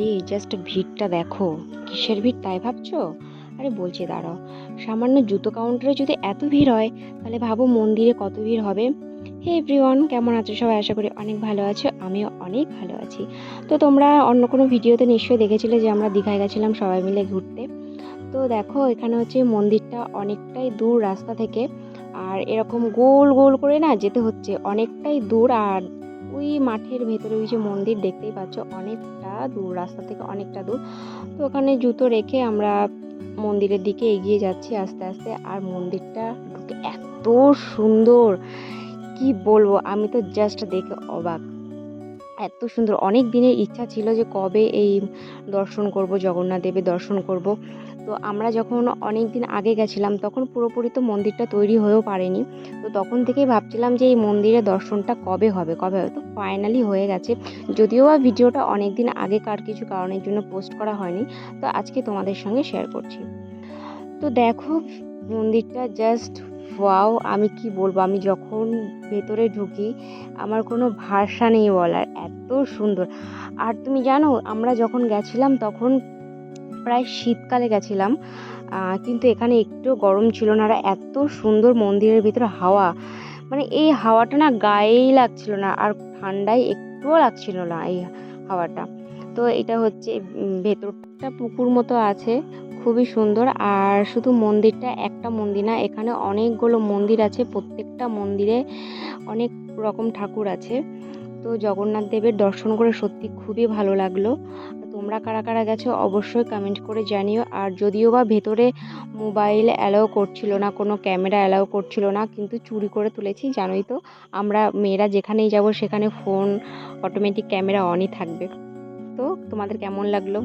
আরে জাস্ট ভিড়টা দেখো, কিসের ভিড় তাই ভাবছো? আরে বলছি দাঁড়াও, সামান্য জুতো কাউন্টারে যদি এত ভিড় হয়, তাহলে ভাবো মন্দিরে কত ভিড় হবে। হে এভরিওয়ান, কেমন আছো সবাই? আশা করি অনেক ভালো আছো, আমিও অনেক ভালো আছি। তো তোমরা অন্য কোনো ভিডিওতে নিশ্চয়ই দেখেছিলে যে আমরা দীঘায় গেছিলাম সবাই মিলে ঘুরতে। তো দেখো এখানে হচ্ছে মন্দিরটা অনেকটাই দূর রাস্তা থেকে, আর এরকম গোল গোল করে না যেতে হচ্ছে, অনেকটাই দূর। আর ওই মাঠের ভেতরে ওই যে মন্দির দেখতেই পাচ্ছ, অনেকটা দূর রাস্তা থেকে, অনেকটা দূর। তো ওখানে জুতো রেখে আমরা মন্দিরের দিকে এগিয়ে যাচ্ছি আস্তে আস্তে। আর মন্দিরটা ঢুকে এত সুন্দর, কি বলবো, আমি তো জাস্ট দেখে অবাক। এত সুন্দর, অনেক দিনের ইচ্ছা ছিল যে কবে এই দর্শন করব, জগন্নাথ দেবের দর্শন করব। তো আমরা যখন অনেক দিন আগে গেছিলাম তখন পুরোপুরি তো মন্দিরটা তৈরি হয়েও পারেনি। তো তখন থেকেই ভাবছিলাম যে এই মন্দিরের দর্শনটা কবে হবে কবে হবে, তো ফাইনালি হয়ে গেছে। যদিও বা ভিডিওটা অনেক দিন আগেকার কিছু কারণের জন্য পোস্ট করা হয়নি, তো আজকে তোমাদের সঙ্গে শেয়ার করছি। তো দেখো মন্দিরটা জাস্ট ওয়াও, আমি কি বলবো, আমি যখন ভেতরে ঢুকি আমার কোনো ভাষা নেই বলার, এত সুন্দর। আর তুমি জানো আমরা যখন গেছিলাম তখন প্রায় শীতকালে গেছিলাম, কিন্তু এখানে একটু গরম ছিল না। আর এত সুন্দর মন্দিরের ভিতরে হাওয়া, মানে এই হাওয়াটা না গায়েই লাগছিল না, আর ঠান্ডায় একটুও লাগছিল না এই হাওয়াটা। তো এটা হচ্ছে ভেতরটা পুকুর মতো আছে, খুবই সুন্দর। আর শুধু মন্দিরটা একটা মন্দির না, এখানে অনেকগুলো মন্দির আছে, প্রত্যেকটা মন্দিরে অনেক রকম ঠাকুর আছে। তো জগন্নাথ দেবের দর্শন করে সত্যি খুবই ভালো লাগলো। তোমরা কারা কারা গেছো অবশ্যই কমেন্ট করে জানিও। আর যদিও বা ভেতরে মোবাইল অ্যালাউ করছিল না, কোনো ক্যামেরা অ্যালাউ করছিল না, কিন্তু চুরি করে তুলেছি। জানোই তো আমরা মেয়েরা যেখানেই যাব সেখানে ফোন অটোমেটিক ক্যামেরা অনই থাকবে। তো তোমাদের কেমন লাগলো?